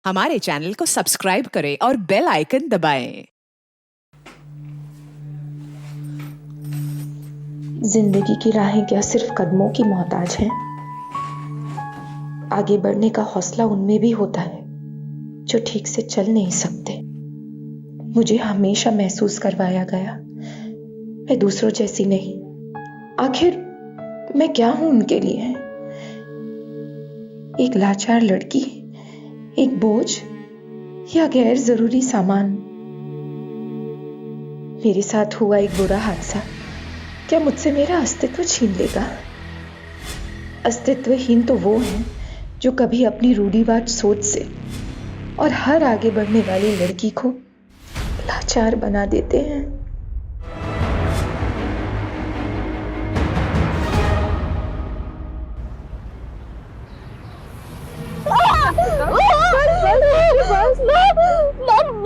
हमारे चैनल को सब्सक्राइब करें और बेल आइकन दबाएं। जिंदगी की राहें क्या सिर्फ कदमों की मोहताज हैं? आगे बढ़ने का हौसला उनमें भी होता है जो ठीक से चल नहीं सकते। मुझे हमेशा महसूस करवाया गया मैं दूसरों जैसी नहीं। आखिर मैं क्या हूं उनके लिए? एक लाचार लड़की, एक बोझ या गैर जरूरी सामान? मेरे साथ हुआ एक बुरा हादसा क्या मुझसे मेरा अस्तित्व छीन लेगा? अस्तित्वहीन तो वो हैं जो कभी अपनी रूढ़िवाद सोच से और हर आगे बढ़ने वाली लड़की को लाचार बना देते हैं।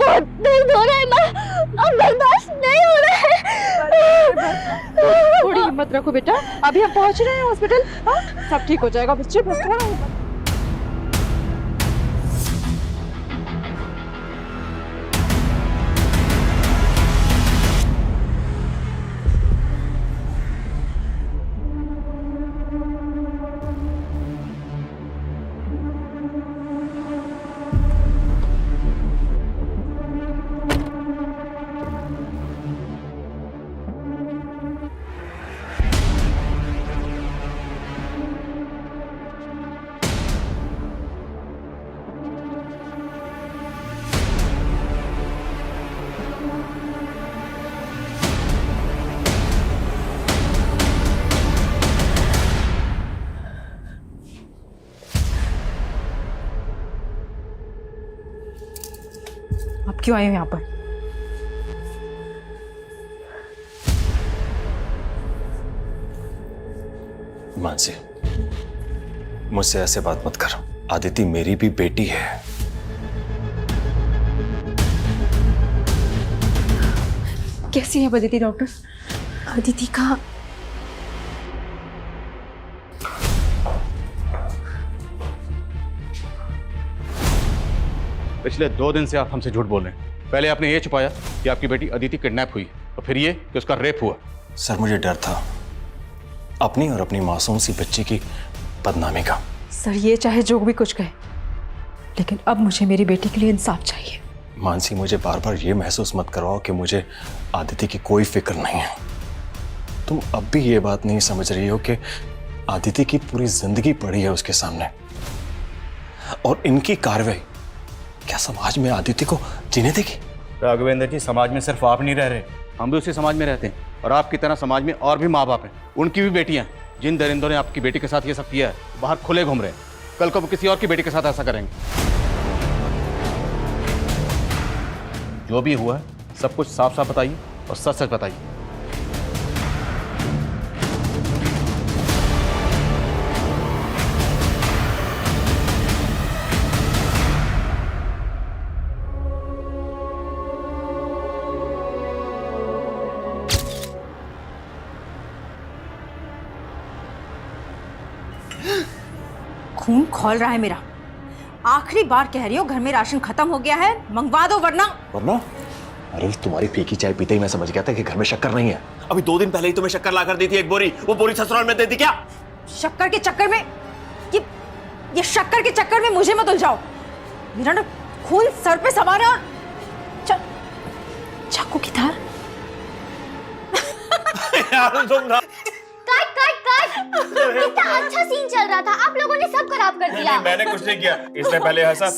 बहुत दर्द हो रहा है ना, अब बर्दाश्त नहीं हो रहा है। थोड़ी हिम्मत रखो बेटा, अभी हम पहुंच रहे हैं हॉस्पिटल। हाँ, सब ठीक हो जाएगा बच्चे, बस थोड़ा हिम्मत। आप क्यों आए हो यहाँ पर? मानसी, मुझसे ऐसे बात मत करो। आदिति मेरी भी बेटी है। कैसी है अदिति डॉक्टर? अदिति का पिछले 2 दिन से आप हमसे झूठ बोल रहे हैं। पहले आपने ये छुपाया कि आपकी बेटी अदिति किडनैप हुई और फिर ये कि उसका रेप हुआ। सर, मुझे डर था अपनी और अपनी मासूम सी बच्ची की बदनामी का। सर, ये चाहे जो भी कुछ कहे, लेकिन अब मुझे मेरी बेटी के लिए इंसाफ चाहिए। मानसी, मुझे बार बार ये महसूस मत करवाओ कि मुझे आदिति की कोई फिक्र नहीं है। तुम अब भी ये बात नहीं समझ रही हो कि आदिति की पूरी जिंदगी पड़ी है उसके सामने, और इनकी कार्रवाई क्या समाज में आदिति को जीने देगी? राघवेंद्र जी, समाज में सिर्फ आप नहीं रह रहे, हम भी उसी समाज में रहते हैं, और आपकी तरह समाज में और भी माँ बाप हैं, उनकी भी बेटियां। जिन दरिंदों ने आपकी बेटी के साथ ये सब किया है, बाहर खुले घूम रहे हैं। कल को वो किसी और की बेटी के साथ ऐसा करेंगे। जो भी हुआ है सब कुछ साफ साफ बताइए और सच सच बताइए। खून खौल रहा है मेरा। आखिरी बार कह रही हूँ, घर में राशन खत्म हो गया है, मंगवा दो वरना। अरे, तुम्हारी फीकी चाय पीते ही मैं समझ गया था कि घर में शक्कर नहीं है। अभी 2 दिन पहले ही तुम्हें शक्कर ला कर दी थी एक बोरी, वो बोरी ससुराल में दे दी क्या? शक्कर के चक्कर में ये शक्कर के चक्कर में मुझे मत उलझाओ। मेरा ना खून सर पे सवार है और चाकू की धार। कितना अच्छा सीन चल रहा था, आप लोगों ने सब खराब कर दिया। मैंने कुछ नहीं किया, इसने पहले हंसा।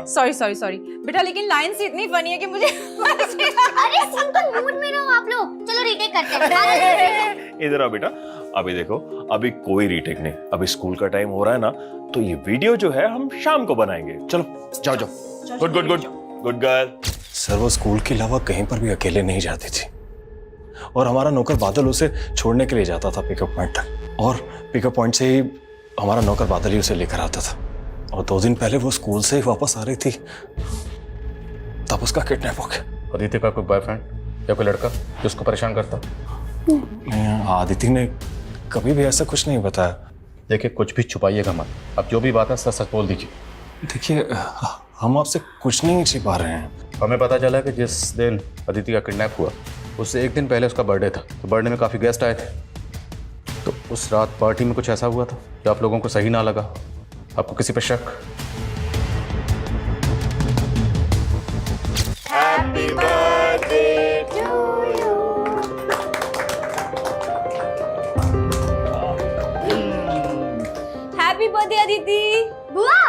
सॉरी बेटा, लेकिन लाइन से इतनी फनी है कि मुझे अरे सिंपल मूड में रहो आप लोग। चलो रीटेक करते हैं। इधर आओ बेटा। अभी देखो, अभी कोई रीटेक नहीं, अभी स्कूल का टाइम हो रहा है ना, तो ये वीडियो जो है हम शाम को बनाएंगे। चलो जाओ जाओ। Good good good good girl. Sir, वो स्कूल के अलावा कहीं पर भी अकेले नहीं जाती थी, और हमारा नौकर बादल उसे छोड़ने के लिए जाता था पिकअप पॉइंट तक, और पिकअप पॉइंट से ही हमारा नौकर बादल ही उसे लेकर आता था। और 2 दिन पहले वो स्कूल से ही वापस आ रही थी, तब उसका किडनैप हो गया। अदिति का कोई बॉयफ्रेंड या कोई लड़का जो उसको परेशान करता? आदिति ने कभी भी ऐसा कुछ नहीं बताया। देखिए, कुछ भी छुपाइएगा मत। अब जो भी बात है सच सच बोल दीजिए। देखिए, हम आपसे कुछ नहीं छिपा रहे हैं। हमें पता चला कि जिस दिन अदिति का किडनैप हुआ उससे एक दिन पहले उसका बर्थडे था, तो बर्थडे में काफ़ी गेस्ट आए थे। तो उस रात पार्टी में कुछ ऐसा हुआ था जो आप लोगों को सही ना लगा। आपको किसी पर शक? Happy birthday Aditi. बुआ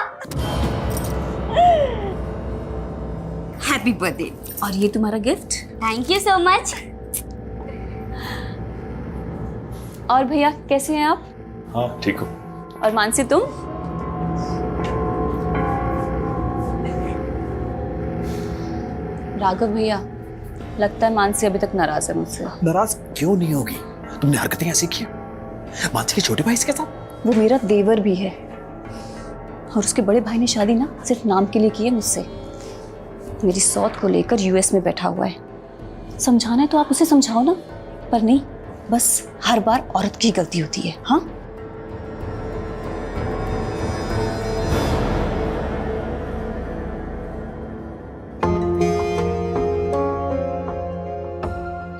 हैप्पी बर्थडे। और ये तुम्हारा gift. Thank you so much. और भैया कैसे हैं आप? हाँ ठीक हो। और मानसी तुम? राघव भैया, लगता है मानसी अभी तक नाराज है मुझसे। नाराज क्यों नहीं होगी? तुमने हरकतें ऐसी की मानसी के छोटे भाई के साथ। वो मेरा देवर भी है और उसके बड़े भाई ने शादी ना सिर्फ नाम के लिए की है मुझसे। मेरी सौत को लेकर यूएस में बैठा हुआ है। समझाना है तो आप उसे समझाओ ना, पर नहीं, बस हर बार औरत की गलती होती है। हाँ,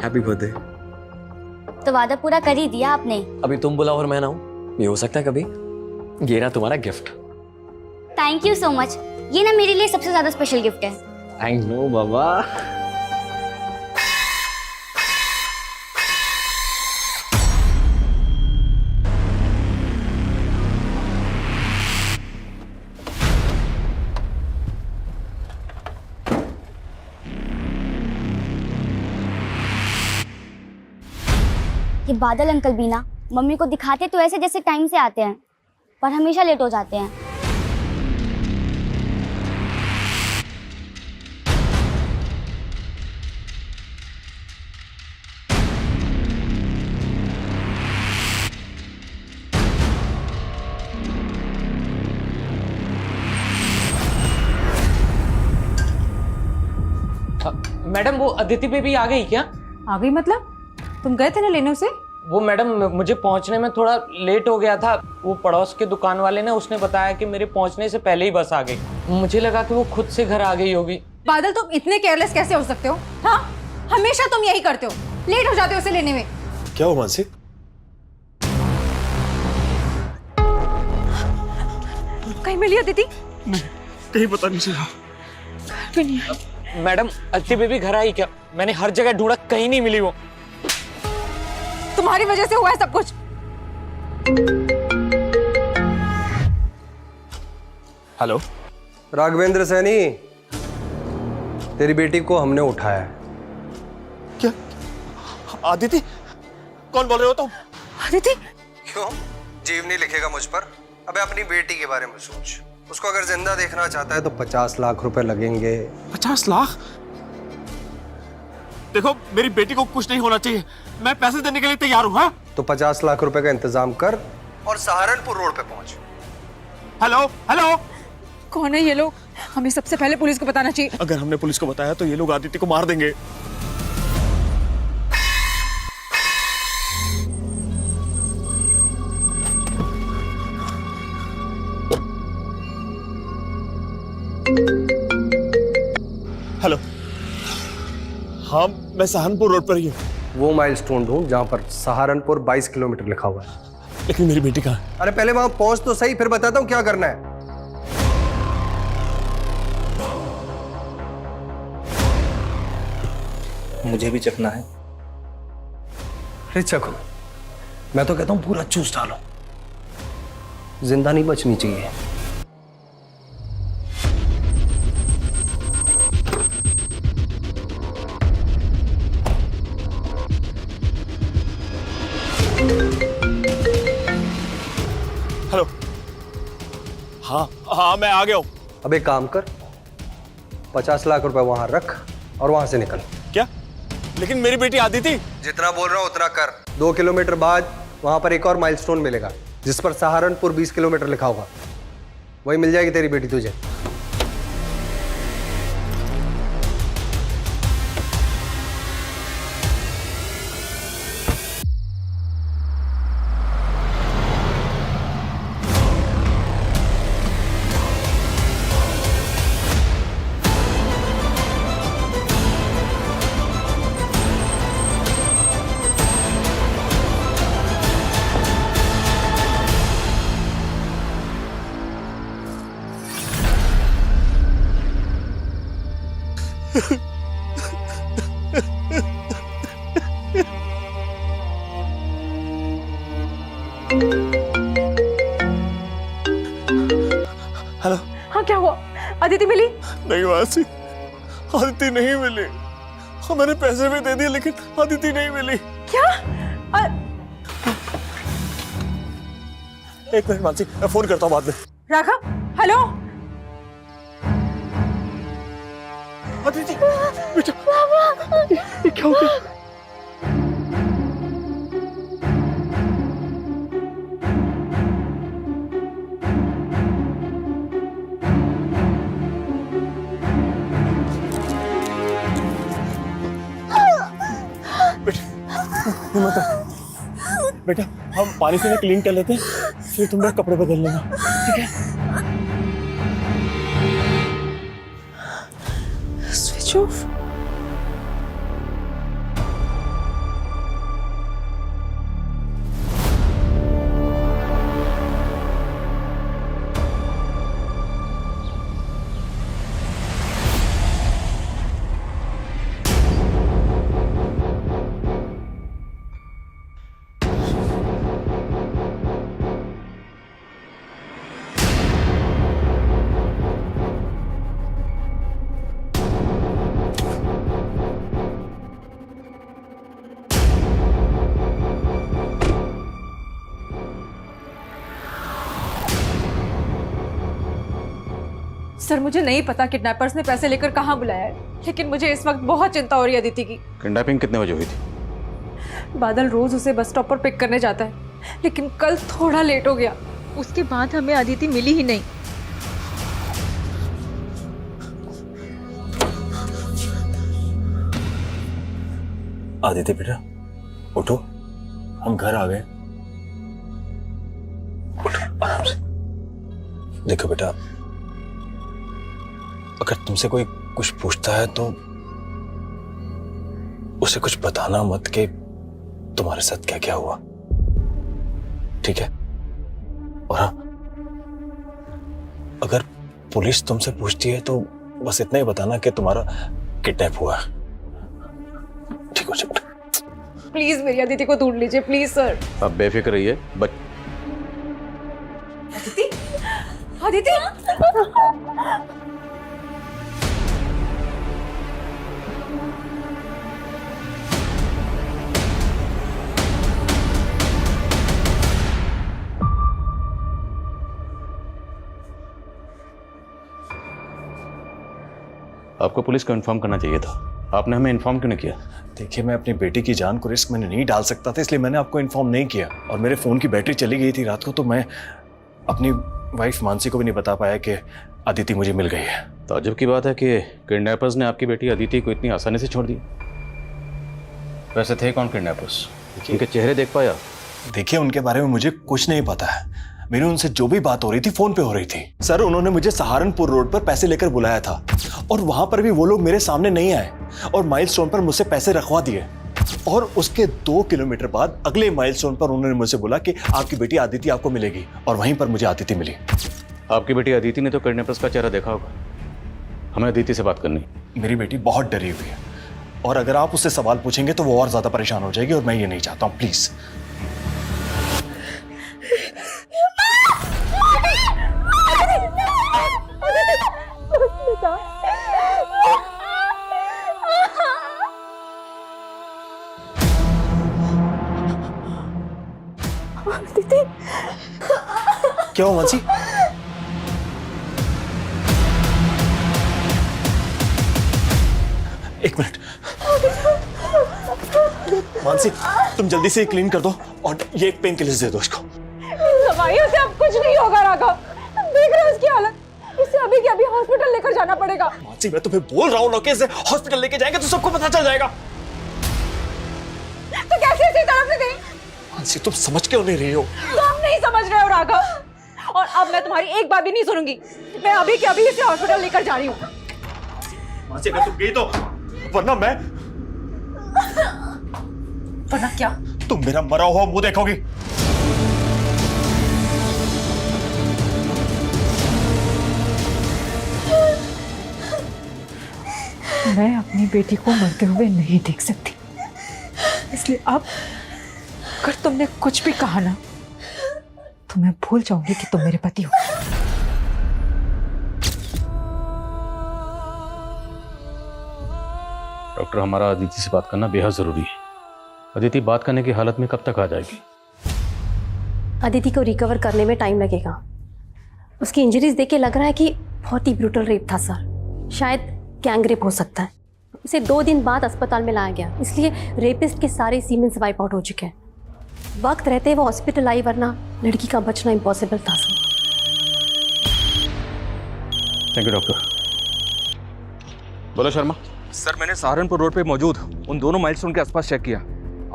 हैप्पी बर्थडे। तो वादा पूरा कर ही दिया आपने। अभी तुम बुलाओ और मैं ना हूं, ये हो सकता है कभी। ये ना तुम्हारा gift. Thank you so much. ये ना मेरे लिए सबसे ज्यादा स्पेशल गिफ्ट है। आई नो बाबा। ये बादल अंकल भी ना मम्मी को दिखाते तो ऐसे जैसे टाइम से आते हैं, पर हमेशा लेट हो जाते हैं। मैडम वो अदिति बेबी आ गई क्या? आ गई मतलब? तुम गए थे ना लेने उसे? वो मैडम मुझे पहुंचने में थोड़ा लेट हो गया था। वो पड़ोस के दुकान वाले ने उसने बताया कि मेरे पहुंचने से पहले ही बस आ गई। मुझे लगा कि वो खुद से घर आ गई होगी। बादल तुम इतने केयरलेस कैसे हो सकते हो? हाँ, हमेशा तुम यही करते हो, लेट हो जाते हो उसे लेने में। क्या हुआ मानसी? कहीं मिली अदिति? कहीं पता नहीं चला। मैडम अदिति बेबी घर आई क्या? मैंने हर जगह ढूंढा, कहीं नहीं मिली वो। तुम्हारी वजह से हुआ है सब कुछ। हेलो राघवेंद्र सैनी, तेरी बेटी को हमने उठाया है। क्या आदिति? कौन बोल रहे हो तुम? अदिति? क्यों? जीव नहीं लिखेगा मुझ पर? अबे अपनी बेटी के बारे में सोच। उसको अगर जिंदा देखना चाहता है तो 50 लाख रुपए लगेंगे। 50 लाख? देखो मेरी बेटी को कुछ नहीं होना चाहिए, मैं पैसे देने के लिए तैयार हूँ। हाँ? तो 50 लाख रुपए का इंतजाम कर और सहारनपुर रोड पे पहुंच। हेलो हेलो, कौन है ये लोग? हमें सबसे पहले पुलिस को बताना चाहिए। अगर हमने पुलिस को बताया तो ये लोग आदित्य को मार देंगे। हेलो, हाँ मैं सहारनपुर रोड पर ही हूँ। वो माइलस्टोन ढूंढ जहां पर सहारनपुर 22 किलोमीटर लिखा हुआ है। लेकिन मेरी बेटी कहाँ है? अरे पहले वहां पहुंच तो सही, फिर बताता हूं क्या करना है। मुझे भी चखना है। अरे चखो, मैं तो कहता हूं पूरा चूस डालो, जिंदा नहीं बचनी चाहिए। हेलो, हाँ हाँ मैं आ गया हूँ। अब एक काम कर, 50 लाख रुपए वहां रख और वहां से निकल। क्या? लेकिन मेरी बेटी आदिति। जितना बोल रहा हूं उतना कर। 2 किलोमीटर बाद वहां पर एक और माइलस्टोन मिलेगा जिस पर सहारनपुर 20 किलोमीटर लिखा होगा। वही मिल जाएगी तेरी बेटी तुझे। हेलो। हाँ क्या हुआ? अदिति मिली? नहीं मानसी, आदिति नहीं मिली। हाँ, मैंने पैसे भी दे दिए लेकिन आदिति नहीं मिली। क्या? एक मिनट मानसी, मैं फोन करता हूँ बाद में। राघव, हेलो। आदिति, बेटा, ये क्या हो गया? बेटा, हम पानी से क्लीन कर लेते हैं, फिर तुम मेरे कपड़े बदल लेना, ठीक है? Switch off. सर मुझे नहीं पता किडनैपर्स ने पैसे लेकर कहाँ बुलाया है, लेकिन मुझे इस वक्त बहुत चिंता हो रही है अदिति की। किडनैपिंग कितने बजे हुई थी? बादल रोज उसे बस स्टॉप पर पिक करने जाता है, लेकिन कल थोड़ा लेट हो गया। उसके बाद हमें अदिति मिली ही नहीं। आदित्य बेटा, उठो, हम घर आ गए। उठो आराम से। देखो बेटा, अगर तुमसे कोई कुछ पूछता है तो उसे कुछ बताना मत कि तुम्हारे साथ क्या क्या हुआ, ठीक है? और हाँ, अगर पुलिस तुमसे पूछती है तो बस इतना ही बताना कि तुम्हारा किडनैप हुआ है, ठीक हो बेटा? प्लीज मेरी अदिति को ढूंढ लीजिए, प्लीज सर। अब बेफिक्र रहिए। अदिति, अदिति। आपको पुलिस को इन्फॉर्म करना चाहिए था, आपने हमें इन्फॉर्म क्यों नहीं किया? देखिए, मैं अपनी बेटी की जान को रिस्क में नहीं डाल सकता था, इसलिए मैंने आपको इन्फॉर्म नहीं किया। और मेरे फ़ोन की बैटरी चली गई थी रात को, तो मैं अपनी वाइफ मानसी को भी नहीं बता पाया कि अदिति मुझे मिल गई है। ताज्जुब की बात है कि किडनैपर्स ने आपकी बेटी अदिति को इतनी आसानी से छोड़ दी। वैसे थे कौन किडनैपर्स? उनके चेहरे देख पाया? देखिए, उनके बारे में मुझे कुछ नहीं पता है। मेरी उनसे जो भी बात हो रही थी फोन पे हो रही थी। सर, उन्होंने मुझे सहारनपुर रोड पर पैसे लेकर बुलाया था और वहां पर भी वो लोग मेरे सामने नहीं आए और माइलस्टोन पर मुझसे पैसे रखवा दिए। और उसके 2 किलोमीटर बाद अगले माइलस्टोन पर उन्होंने मुझसे बोला कि आपकी बेटी अदिति आपको मिलेगी, और वहीं पर मुझे अदिति मिली। आपकी बेटी अदिति ने तो किडनैपर्स का चेहरा देखा होगा। हमें अदिति से बात करनी। मेरी बेटी बहुत डरी हुई है और अगर आप उससे सवाल पूछेंगे तो वो और ज्यादा परेशान हो जाएगी और मैं ये नहीं चाहता हूँ। प्लीज। क्या हुआ मानसी? एक मिनट मानसी, तुम जल्दी से क्लीन कर दो और ये एक पेन किलर दे दो इसको। दवाइयों से अब कुछ नहीं होगा राघव, देख रहे हो इसकी हालत। इसे अभी के अभी हॉस्पिटल लेकर जाना पड़ेगा। मानसी, मैं तुम्हें बोल रहा हूँ ना कि इसे हॉस्पिटल लेके जाएंगे तो सबको पता चल जाएगा। तो कैसे इसी तरफ से गई? मानसी, तुम समझ क्यों नहीं रही हो? तुम नहीं समझ रहे हो राघव, और अब मैं तुम्हारी एक बात भी नहीं सुनूंगी। मैं अभी के अभी इसे हॉस्पिटल लेकर जा रही हूँ। मानसी, अगर तुम गई तो वरना मैं। वरना क्या? तुम मेरा मरा हुआ मुंह देखोगी। मैं अपनी बेटी को मरते हुए नहीं देख सकती, इसलिए अब अगर तुमने कुछ भी कहा ना तो मैं भूल जाऊंगी कि तुम मेरे पति हो। डॉक्टर, हमारा अदिति से बात करना बेहद जरूरी है। अदिति बात करने की हालत में कब तक आ जाएगी? अदिति को रिकवर करने में टाइम लगेगा। उसकी इंजरीज देख के लग रहा है कि बहुत ही ब्रूटल रेप था सर, शायद गैंग रेप हो सकता है। उसे 2 दिन बाद अस्पताल में लाया गया, इसलिए रेपिस्ट के सारे सीमेंस वाइप आउट हो चुके हैं। वक्त रहते वो हॉस्पिटल आई, वरना लड़की का बचना इम्पॉसिबल था सर। Thank you doctor. बोलो शर्मा। सर, मैंने सहारनपुर रोड पे मौजूद उन दोनों माइलस्टोन के आसपास चेक किया।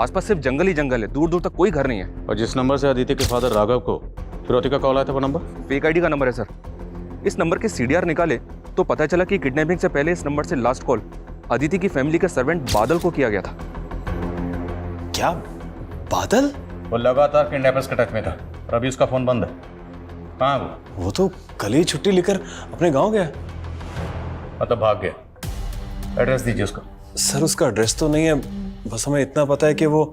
आसपास सिर्फ जंगल ही जंगल है, दूर दूर तक कोई घर नहीं है। और जिस नंबर से अदिति के फादर राघव को फिरौती का कॉल आया था वो नंबर फेक आईडी का नंबर है सर। इस नंबर के सीडीआर निकाले तो पता चला कि किडनैपिंग से पहले इस नंबर से लास्ट कॉल अदिति की फैमिली के सर्वेंट बादल को किया गया था। क्या बादल? वो लगातार किडनैपर्स के टच में था और अभी उसका फोन बंद है। कहाँ है वो? वो तो कल ही छुट्टी लेकर अपने गांव गया। मतलब भाग गया। एड्रेस दीजिए उसका। सर, उसका एड्रेस तो नहीं है, बस हमें इतना पता है कि वो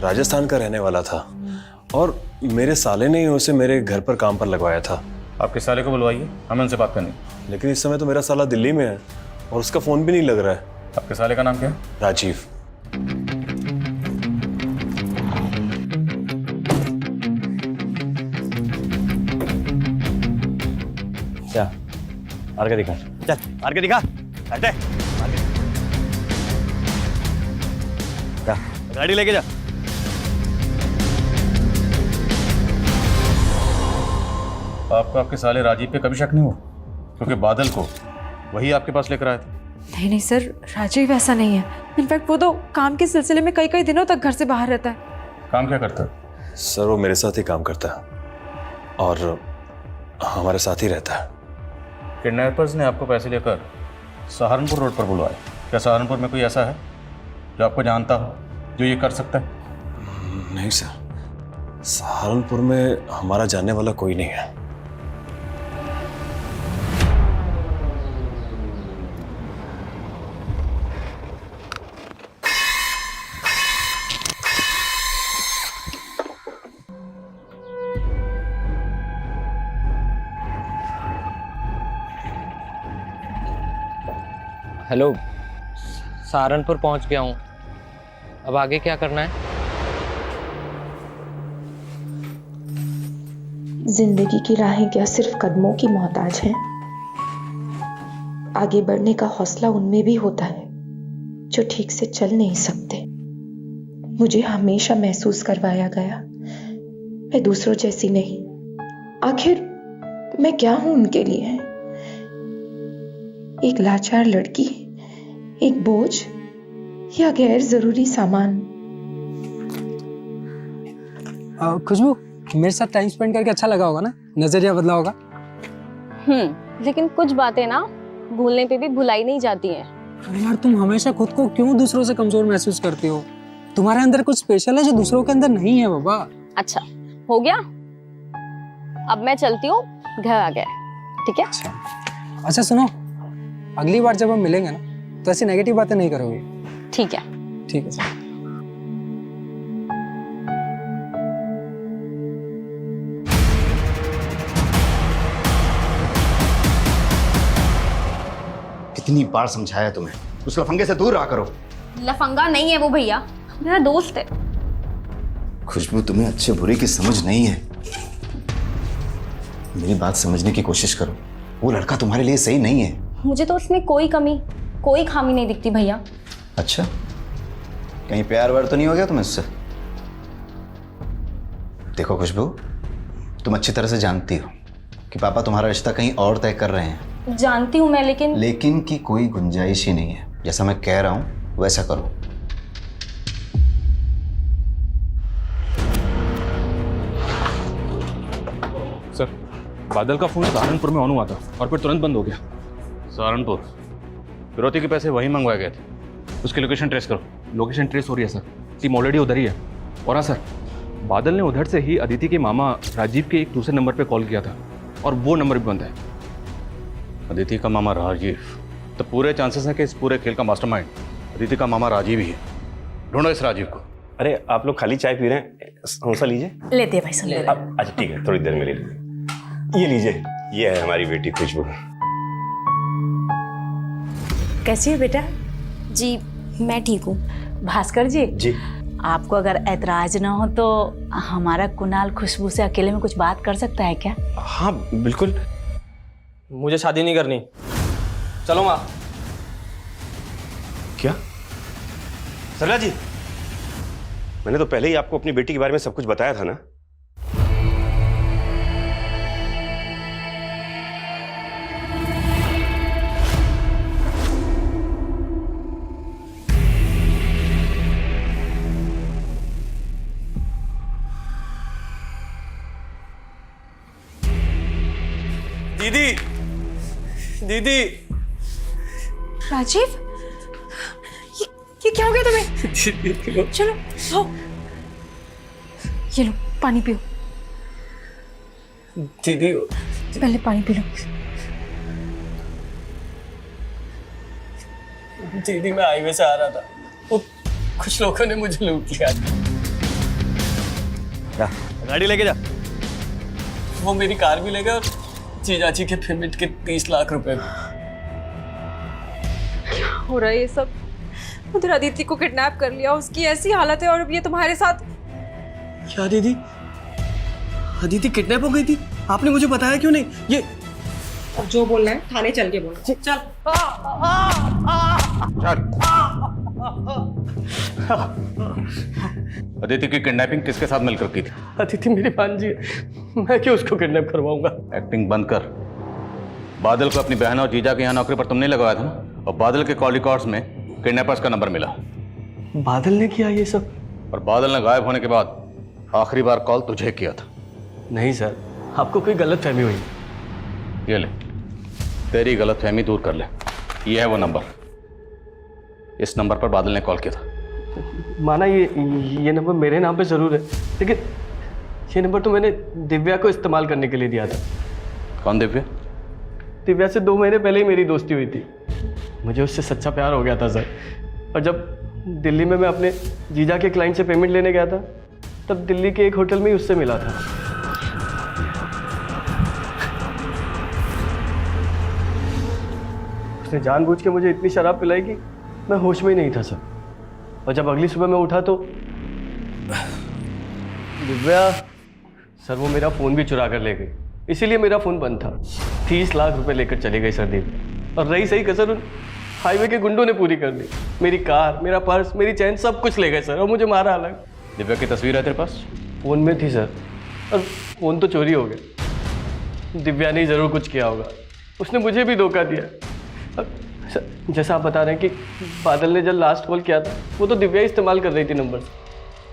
राजस्थान का रहने वाला था और मेरे साले ने ही उसे मेरे घर पर काम पर लगवाया था। आपके साले को बुलवाइए, हमें उनसे बात करनी। लेकिन इस समय तो मेरा साला दिल्ली में है और उसका फोन भी नहीं लग रहा है। आपके साले का नाम क्या है? राजीव। क्या आर के दिखा? चल आर के दिखा। हटे। क्या गाड़ी लेके जा। आपको आपके साले राजीव पे कभी शक नहीं हुआ? क्योंकि बादल को वही आपके पास लेकर आए थे। नहीं नहीं सर, राजीव ऐसा नहीं है। इनफैक्ट वो तो काम के सिलसिले में कई कई दिनों तक घर से बाहर रहता है। काम क्या करता है? सर, वो मेरे साथ ही काम करता है और हमारे साथ ही रहता है। किडनैपर्स ने आपको पैसे लेकर सहारनपुर रोड पर बुलवाया। क्या सहारनपुर में कोई ऐसा है जो आपको जानता हो, जो ये कर सकता है? नहीं सर, सहारनपुर में हमारा जानने वाला कोई नहीं है। हेलो, सहारनपुर पहुंच गया हूँ। अब आगे क्या करना है? जिंदगी की राहें क्या सिर्फ कदमों की मोहताज हैं? आगे बढ़ने का हौसला उनमें भी होता है जो ठीक से चल नहीं सकते। मुझे हमेशा महसूस करवाया गया मैं दूसरों जैसी नहीं। आखिर मैं क्या हूं उनके लिए? एक लाचार लड़की, एक बोझ या गैर जरूरी सामान? खुशबू, मेरे साथ टाइम स्पेंड करके अच्छा लगा होगा ना? नजरिया बदला होगा। लेकिन कुछ बातें ना भूलने पे भी भुलाई नहीं जाती हैं। अरे यार, तुम हमेशा खुद को क्यों दूसरों से कमजोर महसूस करती हो? तुम्हारे अंदर कुछ स्पेशल है जो दूसरों के अंदर नहीं है बाबा। अच्छा, हो गया। अब मैं चलती हूँ, घर आ गया। ठीक है? अच्छा सुनो, अगली बार जब हम मिलेंगे ना तो ऐसी नेगेटिव बातें नहीं करोगे। ठीक है। ठीक है सर। कितनी बार समझाया तुम्हें, उस लफंगे से दूर रहा करो। लफंगा नहीं है वो भैया, मेरा दोस्त है। खुशबू, तुम्हें अच्छे बुरे की समझ नहीं है। मेरी बात समझने की कोशिश करो। वो लड़का तुम्हारे लिए सही नहीं है। मुझे तो उसमें कोई कमी, कोई खामी नहीं दिखती भैया। अच्छा, कहीं प्यार व्यार तो नहीं हो गया तुम्हें उससे? देखो खुशबू, तुम अच्छी तरह से जानती हो कि पापा तुम्हारा रिश्ता कहीं और तय कर रहे हैं। जानती हूँ मैं, लेकिन की कोई गुंजाइश ही नहीं है। जैसा मैं कह रहा हूं वैसा करो। सर, बादल का फोन सहारनपुर में ऑन हुआ था और फिर तुरंत बंद हो गया। सहारनपुर फिरौती के पैसे वहीं मंगवाए गए थे। उसकी लोकेशन ट्रेस करो। लोकेशन ट्रेस हो रही है सर, टीम ऑलरेडी उधर ही है। और हाँ सर, बादल ने उधर से ही अदिति के मामा राजीव के एक दूसरे नंबर पे कॉल किया था और वो नंबर भी बंद है। अदिति का मामा राजीव तो पूरे चांसेस हैं कि इस पूरे खेल का मास्टरमाइंड अदिति का मामा राजीव ही है। ढूंढो इस राजीव को। अरे आप लोग खाली चाय पी रहे हैं, समोसा लीजिए। लेते हैं भाई साहब। अच्छा ठीक है, थोड़ी देर में ले लीजिए। ये लीजिए, ये है हमारी बेटी खुशबू। कैसी है बेटा? जी मैं ठीक हूँ। भास्कर जी, जी आपको अगर ऐतराज ना हो तो हमारा कुणाल खुशबू से अकेले में कुछ बात कर सकता है क्या? हाँ बिल्कुल। मुझे शादी नहीं करनी। चलो माँ। क्या सरला जी, मैंने तो पहले ही आपको अपनी बेटी के बारे में सब कुछ बताया था ना। दीदी, दीदी। राजीव, ये क्या हो गया तुम्हें? चलो आओ, ये लो पानी पियो। दीदी पहले पानी पी लो। दीदी मैं हाईवे से आ रहा था, वो कुछ लोगों ने मुझे लूट लिया। गाड़ी लेके जा। वो मेरी कार भी ले गए और जीजाजी के पेमेंट के 30 लाख रुपए। क्या हो रहा है ये सब? उधर अदिति को किडनैप कर लिया, उसकी ऐसी हालत है, और अब ये तुम्हारे साथ। क्या दीदी, अदिति किडनैप हो गई थी? आपने मुझे बताया क्यों नहीं? ये जो बोलना है थाने चल के बोलो। चल। अदिति की किडनैपिंग किसके साथ मिलकर की थी? अदिति मेरी भांजी है, मैं क्यों उसको किडनैप करवाऊंगा? एक्टिंग बंद कर। बादल को अपनी बहन और जीजा के यहाँ नौकरी पर तुमने लगवाया था ना, और बादल के कॉल रिकॉर्ड्स में किडनैपर्स का नंबर मिला। बादल ने किया ये सब? और बादल ने गायब होने के बाद आखिरी बार कॉल तुझे किया था। नहीं सर, आपको कोई गलत फहमी हुई। ये ले, तेरी गलत फहमी दूर कर ले। ये है वो नंबर, इस नंबर पर बादल ने कॉल किया था। माना ये नंबर मेरे नाम पे जरूर है, लेकिन ये नंबर तो मैंने दिव्या को इस्तेमाल करने के लिए दिया था। कौन दिव्या? दिव्या से 2 महीने पहले ही मेरी दोस्ती हुई थी। मुझे उससे सच्चा प्यार हो गया था सर। और जब दिल्ली में मैं अपने जीजा के क्लाइंट से पेमेंट लेने गया था, तब दिल्ली के एक होटल में ही उससे मिला था। उसने जानबूझ के मुझे इतनी शराब पिलाई कि मैं होश में ही नहीं था सर। और जब अगली सुबह मैं उठा तो दिव्या सर वो मेरा फ़ोन भी चुरा कर ले गई, इसीलिए मेरा फ़ोन बंद था। 30 लाख रुपए लेकर चली गई सर दिव्या, और रही सही कसर उन हाईवे के गुंडों ने पूरी कर दी। मेरी कार, मेरा पर्स, मेरी चैन सब कुछ ले गए सर, और मुझे मारा अलग। दिव्या की तस्वीर है तेरे पास? फ़ोन में थी सर, और फ़ोन तो चोरी हो गया। दिव्या ने ज़रूर कुछ किया होगा, उसने मुझे भी धोखा दिया। सर, जैसा आप बता रहे हैं कि बादल ने जब लास्ट कॉल किया था, वो तो दिव्या इस्तेमाल कर रही थी नंबर।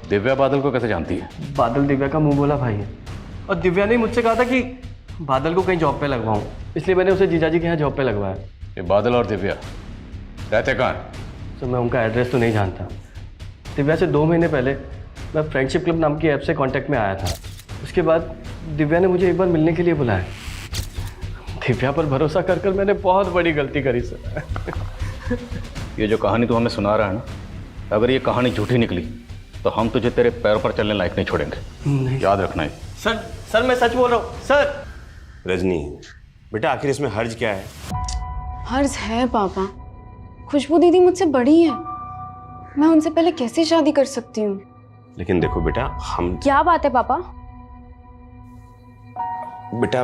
दिव्या बादल को कैसे जानती है? बादल दिव्या का मुंह बोला भाई है, और दिव्या ने मुझसे कहा था कि बादल को कहीं जॉब पे लगवाऊं, इसलिए मैंने उसे जीजाजी के यहाँ जॉब पे लगवाया। ये बादल और दिव्या रहते कहाँ हैं? तो मैं उनका एड्रेस तो नहीं जानता। दिव्या से 2 महीने पहले मैं फ्रेंडशिप क्लब नाम की ऐप से कांटेक्ट में आया था। उसके बाद दिव्या ने मुझे एक बार मिलने के लिए बुलाया। दिव्या पर भरोसा कर कर मैंने बहुत बड़ी गलती करी सर। ये जो कहानी तू हमें सुना रहा है ना, अगर ये कहानी झूठी निकली तो हम तुझे तेरे पैरों पर चलने लायक नहीं छोड़ेंगे। नहीं। याद रखना है। सर मैं सच बोल रहा हूँ सर। रजनी बेटा, आखिर इसमें हर्ज क्या है? हर्ज है पापा, खुशबू दीदी मुझसे बड़ी है, मैं उनसे पहले कैसे शादी कर सकती हूँ? लेकिन देखो बेटा, हम क्या बात है पापा? बेटा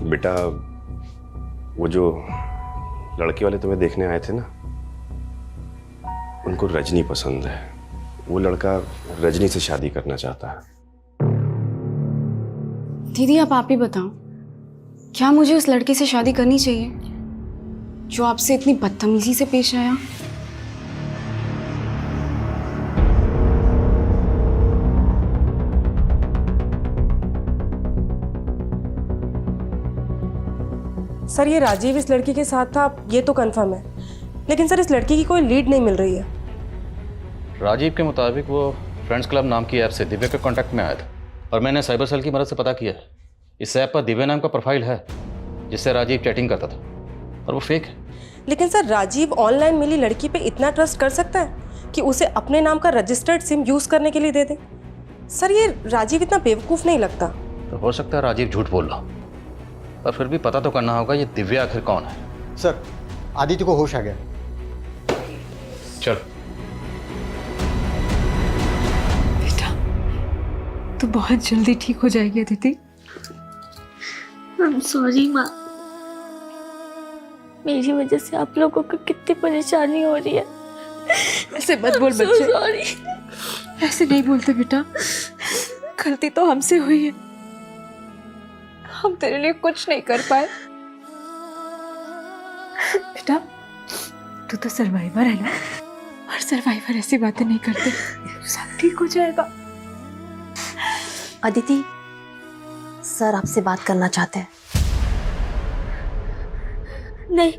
बेटा वो जो लड़के वाले तुम्हें देखने आए थे ना, उनको रजनी पसंद है। वो लड़का रजनी से शादी करना चाहता है। दीदी आप ही बताओ, क्या मुझे उस लड़के से शादी करनी चाहिए जो आपसे इतनी बदतमीजी से पेश आया? सर ये राजीव इस लड़की के साथ था, ये तो कंफर्म है, लेकिन सर इस लड़की की कोई लीड नहीं मिल रही है। राजीव के मुताबिक वो फ्रेंड्स क्लब नाम की ऐप से दिव्या के कांटेक्ट में आया था। और मैंने साइबर सेल की मदद से पता किया है, इस ऐप पर दिव्या नाम का प्रोफाइल है जिससे राजीव चैटिंग करता था, और वो फेक है। लेकिन सर राजीव ऑनलाइन मिली लड़की पे इतना ट्रस्ट कर सकता है कि उसे अपने नाम का रजिस्टर्ड सिम यूज करने के लिए दे दे? सर ये राजीव इतना बेवकूफ नहीं लगता। तो हो सकता है राजीव झूठ बोल रहा, पर फिर भी पता तो करना होगा ये दिव्या आखिर कौन है। सर आदित्य को होश आ गया। चल। बेटा तू बहुत जल्दी ठीक हो जाएगी अदिति। I'm sorry माँ, मेरी वजह से आप लोगों को कितनी परेशानी हो रही है। ऐसे मत बोल बच्चे, ऐसे नहीं बोलते बेटा, गलती तो हमसे हुई है, हम तेरे लिए कुछ नहीं कर पाए। बेटा तू तो सर्वाइवर है ना, और सर्वाइवर ऐसी बातें नहीं करते, सब ठीक हो जाएगा। अदिति सर आपसे बात करना चाहते हैं। नहीं,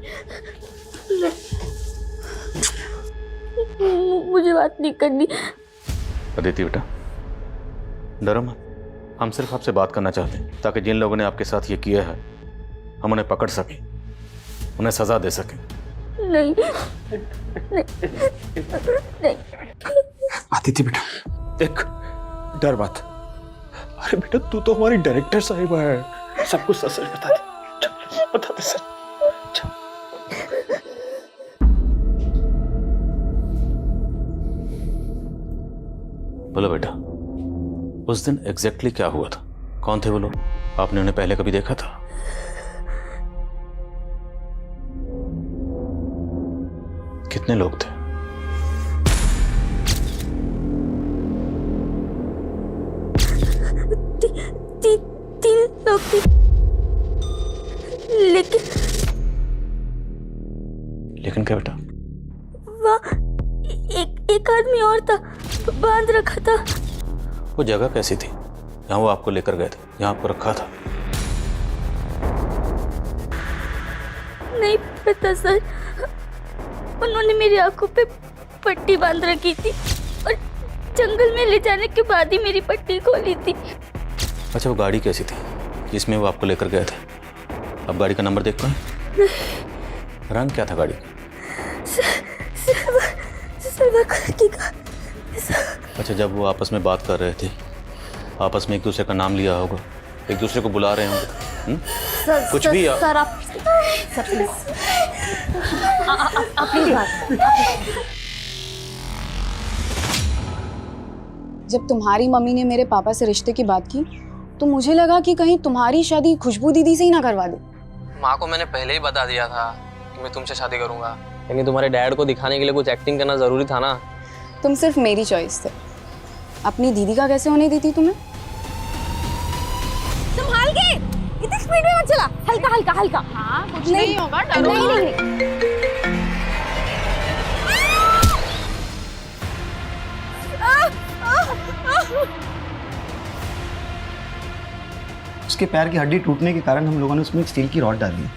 मुझे बात नहीं करनी। अदिति बेटा डरो मत, हम सिर्फ आपसे बात करना चाहते हैं ताकि जिन लोगों ने आपके साथ ये किया है हम उन्हें पकड़ सकें, उन्हें सजा दे सकें। नहीं नहीं। आदित्य बेटा देख, डर मत। अरे बेटा तू तो हमारी डायरेक्टर साहिबा है, सब कुछ सच बता दे, चल बता दे सर। बोलो बेटा, उस दिन एग्जैक्टली क्या हुआ था? कौन थे वो लोग? आपने उन्हें पहले कभी देखा था? कितने लोग थे? तीन लोग थे, लेकिन क्या बेटा? वहाँ एक आदमी और था, बांध रखा था। वो जगह कैसी थी जहाँ वो आपको लेकर गए थे, जहाँ आपको रखा था? नहीं पता सर, उन्होंने मेरी आंखों पे पट्टी बांध रखी थी और जंगल में ले जाने के बाद ही मेरी पट्टी खोली थी। अच्छा, वो गाड़ी कैसी थी जिसमें वो आपको लेकर गए थे? आप गाड़ी का नंबर देख पाए? रंग क्या था गाड़ी का? अच्छा, जब वो आपस में बात कर रहे थे, आपस में एक दूसरे का नाम लिया होगा, एक दूसरे को बुला रहे होंगे, कुछ भी सर आप प्लीज बात। जब तुम्हारी मम्मी ने मेरे पापा से रिश्ते की बात की तो मुझे लगा कि कहीं तुम्हारी शादी खुशबू दीदी से ही ना करवा दे। माँ को मैंने पहले ही बता दिया था कि मैं तुमसे शादी करूंगा, लेकिन तुम्हारे डैड को दिखाने के लिए कुछ एक्टिंग करना जरूरी था ना। तुम सिर्फ मेरी चॉइस थे, अपनी दीदी का कैसे होने दी थी तुम्हें? संभाल के, इतनी स्पीड में मत चला, हल्का हल्का हल्का। हाँ, कुछ नहीं होगा, डरो मत। उसके पैर की हड्डी टूटने के कारण हम लोगों ने उसमें एक स्टील की रॉड डाली है,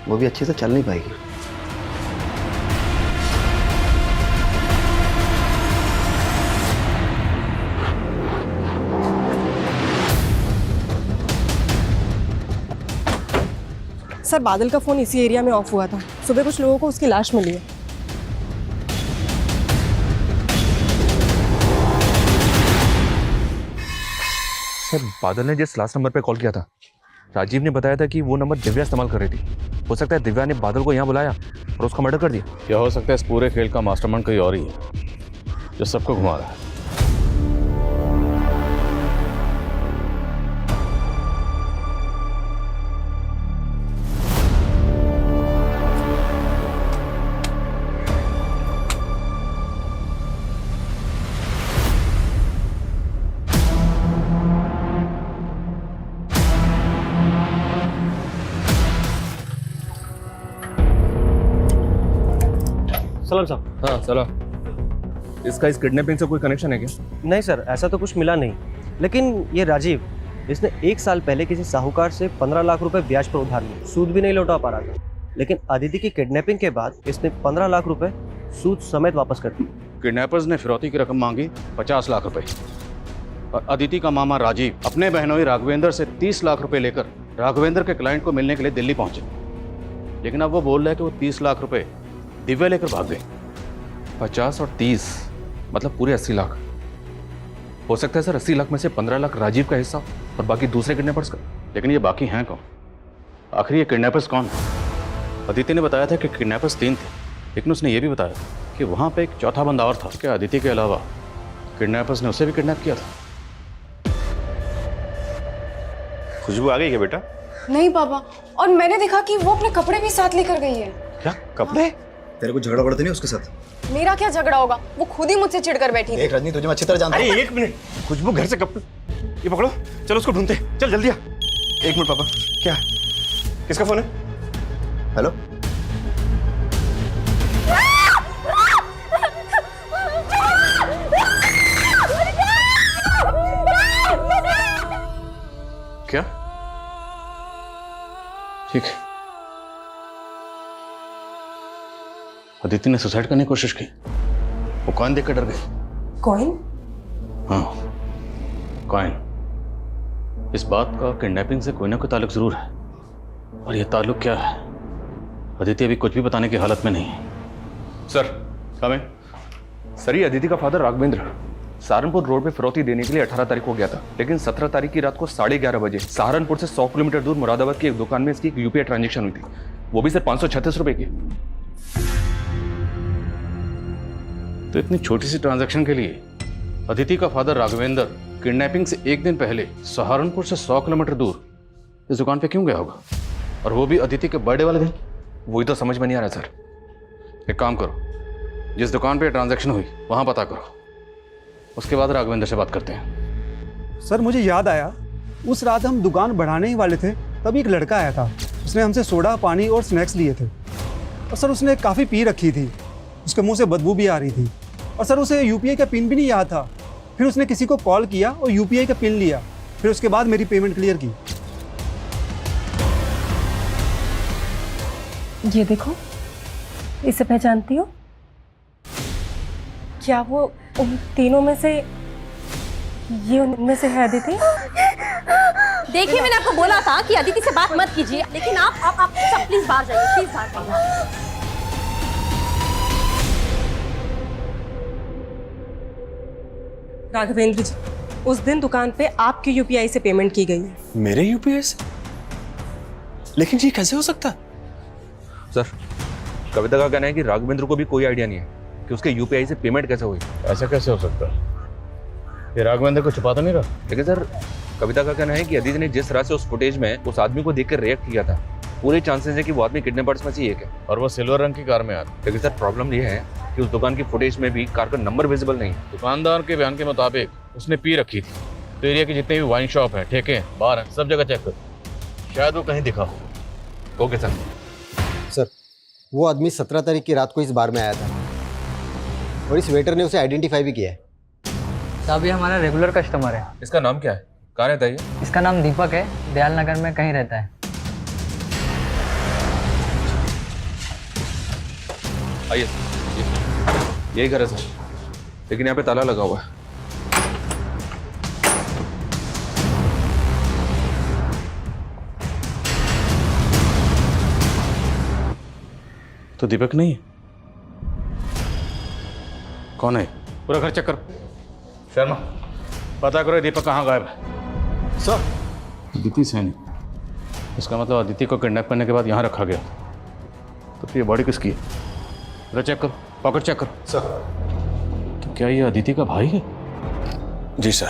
वो भी अच्छे से चल नहीं पाएगी। सर बादल का फोन इसी एरिया में ऑफ हुआ था, सुबह कुछ लोगों को उसकी लाश मिली है। सर बादल ने जिस लास्ट नंबर पे कॉल किया था, राजीव ने बताया था कि वो नंबर दिव्या इस्तेमाल कर रही थी। हो सकता है दिव्या ने बादल को यहाँ बुलाया और उसका मर्डर कर दिया। या हो सकता है इस पूरे खेल का मास्टरमाइंड कोई और ही है जो सबको घुमा रहा है। सलाम साहब। हाँ सलाम। इसका इस किडनैपिंग से कोई कनेक्शन है क्या? नहीं सर, ऐसा तो कुछ मिला नहीं, लेकिन ये राजीव, इसने 1 साल पहले किसी साहूकार से 15 लाख रुपए ब्याज पर उधार लिए, सूद भी नहीं लौटा पा रहा था, लेकिन अदिति की किडनैपिंग के बाद इसने 15 लाख रुपए सूद समेत वापस कर दिए। किडनैपर्स ने फिरौती की रकम मांगी 50 लाख रुपए, और अदिति का मामा राजीव अपने बहनोई राघवेंद्र से 30 लाख रुपए लेकर राघवेंद्र के क्लाइंट को मिलने के लिए दिल्ली पहुंचे, लेकिन अब वो बोल रहा है कि वो 30 लाख रुपए दिव्या लेकर भाग गई। 50 और 30 मतलब पूरे 80 लाख। हो सकता है सर 80 लाख में से 15 लाख राजीव का हिस्सा और बाकी दूसरे किडनैपर्स का। लेकिन ये बाकी हैं कौन? आखिर ये किडनैपर्स कौन है? अदिति ने बताया था कि किडनैपर्स 3 थे, लेकिन उसने ये भी बताया कि वहां पे एक चौथा बंदा और था। क्या अदिति के अलावा किडनैपर्स ने उसे भी किडनैप किया था? खुशबू आ गई क्या बेटा? नहीं पापा, और मैंने देखा कि वो अपने कपड़े भी साथ लेकर गई है। क्या कपड़े? तेरे को झगड़ा पड़ता नहीं उसके साथ? मेरा क्या झगड़ा होगा, वो खुद ही मुझसे चिढ़कर बैठी थी। देख रजनी, तुझे मैं अच्छी तरह जानता हूं। अरे एक मिनट, खुशबू घर से कपड़े, ये पकड़ो, चलो उसको ढूंढते, चल जल्दी आ। एक मिनट पापा, क्या किसका फोन है? हेलो, क्या? ठीक है। अदिति ने सुसाइड करने की कोशिश की। वो कॉइन देखकर डर गई। कॉइन? हाँ, कॉइन। इस बात का किडनैपिंग से कोई ना कोई ताल्लुक जरूर है, और यह ताल्लुक क्या है अदिति अभी कुछ भी बताने की हालत में नहीं है। सर कमें। सर, ये अदिति का फादर राघवेंद्र सहारनपुर रोड पे फिरौती देने के लिए 18 तारीख को गया था, लेकिन 17 तारीख की रात को 11:30 बजे सहारनपुर से 100 किलोमीटर दूर मुरादाबाद की एक दुकान में इसकी यूपीआई ट्रांजैक्शन हुई थी, वो भी सिर्फ 536 रुपए की। तो इतनी छोटी सी ट्रांजैक्शन के लिए अदिति का फादर राघवेंद्र किडनैपिंग से एक दिन पहले सहारनपुर से 100 किलोमीटर दूर इस दुकान पे क्यों गया होगा, और वो भी अदिति के बर्थडे वाले दिन? वही तो समझ में नहीं आ रहा सर। एक काम करो, जिस दुकान पे ट्रांजैक्शन हुई वहां पता करो, उसके बाद राघवेंद्र से बात करते हैं। सर मुझे याद आया, उस रात हम दुकान बढ़ाने ही वाले थे, तभी एक लड़का आया था। उसने हमसे सोडा, पानी और स्नैक्स लिए थे, और सर उसने काफ़ी पी रखी थी, उसके मुंह से बदबू भी आ रही थी, और सर उसे यूपीआई का पिन भी नहीं याद था। फिर उसने किसी को कॉल किया और यूपीआई का पिन लिया, फिर उसके बाद मेरी पेमेंट क्लियर की। ये देखो, इसे पहचानती हो? क्या वो उन तीनों में से, ये उनमें से है अदिति? देखिए, मैंने आपको बोला था कि अदिति से बात मत कीजिए, लेकिन आप सब प्लीज बाहर जाइए, प्लीज बाहर जाइए। राघवेंद्र जी, उस दिन दुकान पे आपकी यूपीआई से पेमेंट की गई है। मेरे यूपीआई से? लेकिन ये कैसे हो सकता है? सर, कविता का कहना है कि राघवेंद्र को भी कोई आइडिया नहीं है कि उसके यूपीआई से पेमेंट कैसे हुई। ऐसा कैसे हो सकता है? ये राघवेंद्र को छुपा तो नहीं रहा? लेकिन सर, कविता का कहना है कि अदिति ने जिस तरह से उस फुटेज में उस आदमी को देखकर रिएक्ट किया था, पूरे चांसेस है कि वो आदमी किडनैपर्स में से एक है, और वो सिल्वर रंग की कार में आता। लेकिन सर प्रॉब्लम ये है कि उस दुकान की फुटेज में भी कार का नंबर विजिबल नहीं है। दुकानदार के बयान के मुताबिक उसने पी रखी थी, तो एरिया के जितने भी वाइन शॉप है, ठेके हैं, बार हैं, सब जगह चेक करो, शायद वो कहीं दिखा हो। Okay sir. सर, वो आदमी 17 तारीख की रात को इस बार में आया था, और इस वेटर ने उसे आइडेंटिफाई भी किया है। साहब, ये हमारा रेगुलर कस्टमर है। इसका नाम क्या है? कहाँ रहता है ये? इसका नाम दीपक है, दयाल नगर में कहीं रहता है। आइए सर, यही घर है सर, लेकिन यहाँ पे ताला लगा हुआ है। तो दीपक नहीं है? कौन है? पूरा घर चेक करो। शर्मा, पता करो दीपक कहाँ गायब है। सर, अदिति सैनी, इसका मतलब अदिति को किडनैप करने के बाद यहाँ रखा गया। तो फिर ये बॉडी किसकी है? पूरा चेक करो, पॉकेट चेक करो। सर, तो क्या ये अदिति का भाई है? जी सर,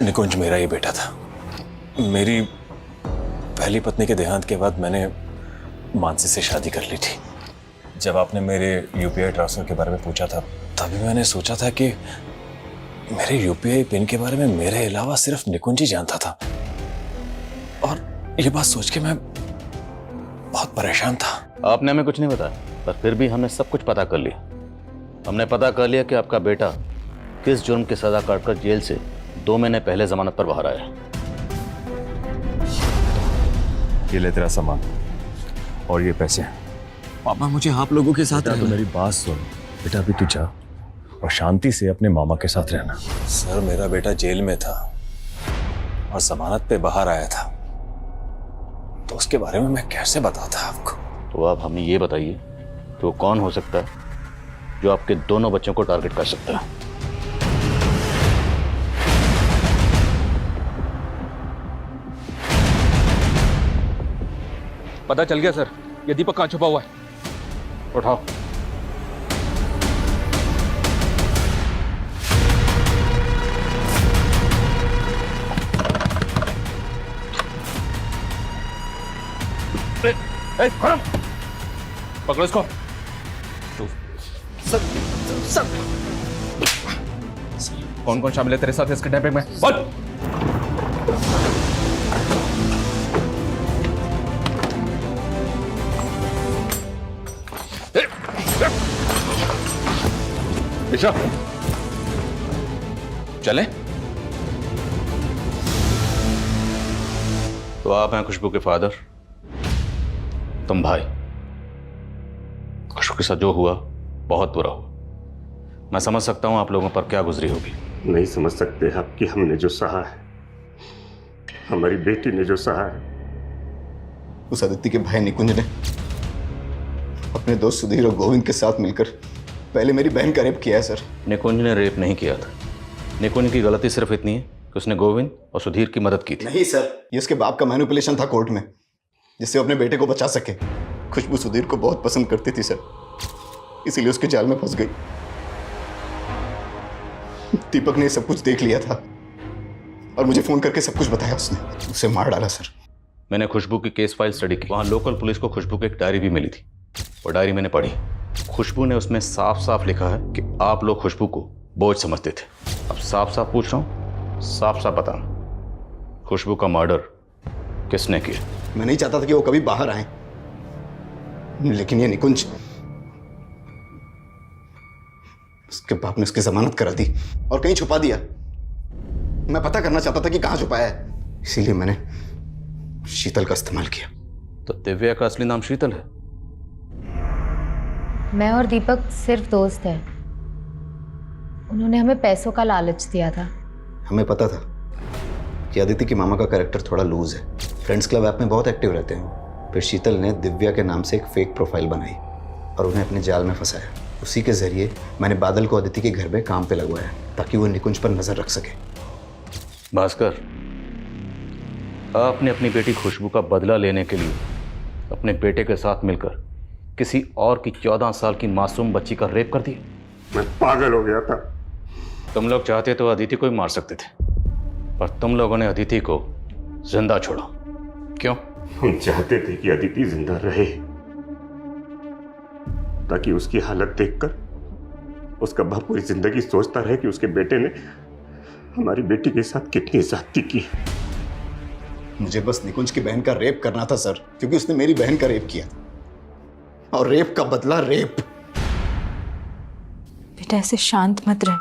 निकुंज मेरा ही बेटा था। मेरी पहली पत्नी के देहांत के बाद मैंने मानसी से शादी कर ली थी। जब आपने मेरे यूपीआई ट्रांसफर के बारे में पूछा था, तभी मैंने सोचा था कि मेरे यूपीआई पिन के बारे में मेरे अलावा सिर्फ निकुंज ही जानता था, और ये बात सोच के मैं बहुत परेशान था। आपने हमें कुछ नहीं बताया, पर फिर भी हमने सब कुछ पता कर लिया। हमने पता कर लिया कि आपका बेटा किस जुर्म की सजा काटकर जेल से 2 महीने पहले जमानत पर बाहर आया। ये ले तेरा सामान और ये पैसे। पापा मुझे आप लोगों के साथ तो मेरी बात सुन बेटा, अभी तू जा और शांति से अपने मामा के साथ रहना। सर मेरा बेटा जेल में था और जमानत पे बाहर आया था, तो उसके बारे में मैं कैसे बताता आपको। तो आप हमें ये बताइए कि वो कौन हो सकता है जो आपके दोनों बच्चों को टारगेट कर सकता है। पता चल गया सर, ये दीपक कहाँ छुपा हुआ है। उठाओ। खड़म, पकड़ो इसको। सर सर कौन कौन शामिल है तेरे साथ इस किडनैपिंग में? बोल। दिशा, चले? तो आप हैं खुशबू के फादर, तुम भाई। खुशबू के साथ जो हुआ बहुत बुरा हुआ। मैं समझ सकता हूं आप लोगों पर क्या गुजरी होगी। नहीं समझ सकते आप कि हमने जो सहा है, हमारी बेटी ने जो सहा है। उस आदित्य के भाई निकुंज ने अपने दोस्त सुधीर और गोविंद के साथ मिलकर पहले मेरी बहन का रेप किया है सर। निकुंज ने रेप नहीं किया था। निकुंज की गलती सिर्फ इतनी है कि उसने गोविंद और सुधीर की मदद की थी। नहीं सर, ये उसके बाप का मैनिपुलेशन था कोर्ट में, जिससे वो अपने बेटे को बचा सके। खुशबू सुधीर को बहुत पसंद करती थी सर, इसीलिए उसके जाल में फंस गई। दीपक ने सब कुछ देख लिया था और मुझे फोन करके सब कुछ बताया। उसने उसे मार डाला सर। मैंने खुशबू की केस फाइल स्टडी की। वहां लोकल पुलिस को खुशबू की एक डायरी भी मिली थी। वो डायरी मैंने पढ़ी। खुशबू ने उसमें साफ साफ लिखा है कि आप लोग खुशबू को बोझ समझते थे। अब साफ साफ पूछ रहा हूं, साफ साफ बताना, खुशबू का मर्डर किसने किया? मैं नहीं चाहता था कि वो कभी बाहर आए, लेकिन ये निकुंज, उसके बाप ने उसकी जमानत करा दी और कहीं छुपा दिया। मैं पता करना चाहता था कि कहां छुपाया है, इसीलिए मैंने शीतल का इस्तेमाल किया। तो दिव्या का असली नाम शीतल है। मैं और दीपक सिर्फ दोस्त हैं। उन्होंने हमें पैसों का लालच दिया था। हमें पता था कि अदिति की मामा का कैरेक्टर थोड़ा लूज है, फ्रेंड्स क्लब ऐप में बहुत एक्टिव रहते हैं। फिर शीतल ने दिव्या के नाम से एक फेक प्रोफाइल बनाई और उन्हें अपने जाल में फंसाया। उसी के जरिए मैंने बादल को अदिति के घर में काम पे लगवाया ताकि वो निकुंज पर नजर रख सके। भास्कर, आपने अपनी बेटी खुशबू का बदला लेने के लिए अपने बेटे के साथ मिलकर किसी और की 14 साल की मासूम बच्ची का रेप कर दिया। मैं पागल हो गया था। तुम लोग चाहते तो अदिति को ही मार सकते थे, पर तुम लोगों ने अदिति को जिंदा छोड़ा। क्यों? हम चाहते थे कि अदिति जिंदा रहे, ताकि उसकी हालत देखकर उसका बाप पूरी जिंदगी सोचता रहे कि उसके बेटे ने हमारी बेटी के साथ कितनी ज्यादती की। मुझे बस निकुंज की बहन का रेप करना था सर, क्योंकि उसने मेरी बहन का रेप किया, और रेप का बदला रेप। बेटा ऐसे शांत मत रह,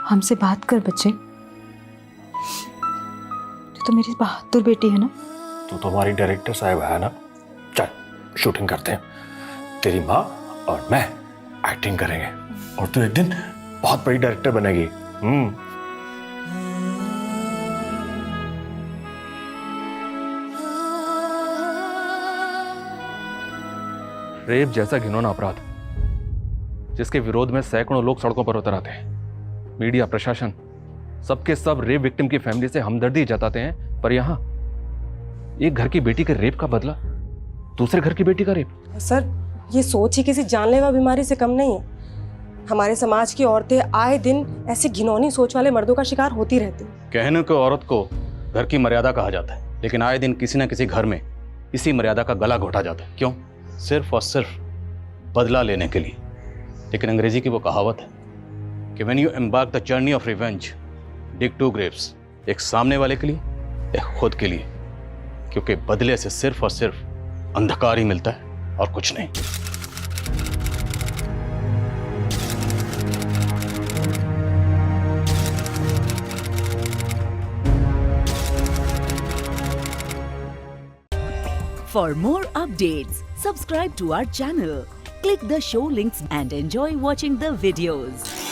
हमसे बात कर बच्चे। तो मेरी बहादुर बेटी है ना। तू तो हमारी डायरेक्टर साहब है ना। चल शूटिंग करते हैं, तेरी माँ और मैं एक्टिंग करेंगे और तू एक दिन बहुत बड़ी डायरेक्टर बनेगी। रेप जैसा घिनौना अपराध जिसके विरोध में सैकड़ों लोग सड़कों पर उतर आते हैं। मीडिया, प्रशासन, सबके सब रेप विक्टिम की फैमिली से हमदर्दी जताते हैं, पर यहां एक घर की बेटी के रेप का बदला दूसरे घर की बेटी का रेप। सर, ये सोच ही किसी जानलेवा बीमारी से कम नहीं है। हमारे समाज की औरतें आए दिन ऐसी घिनौनी सोच वाले मर्दों का शिकार होती रहती हैं। कहने को औरत को घर की मर्यादा कहा जाता है, लेकिन आए दिन किसी न किसी घर में इसी मर्यादा का गला घोटा जाता है। क्यों? सिर्फ और सिर्फ बदला लेने के लिए। लेकिन अंग्रेजी की वो कहावत है कि when you embark the journey of revenge dig two graves, एक सामने वाले के लिए, एक खुद के लिए, क्योंकि बदले से सिर्फ और सिर्फ अंधकार ही मिलता है और कुछ नहीं। For more updates, subscribe to our channel, Click the show links and enjoy watching the videos.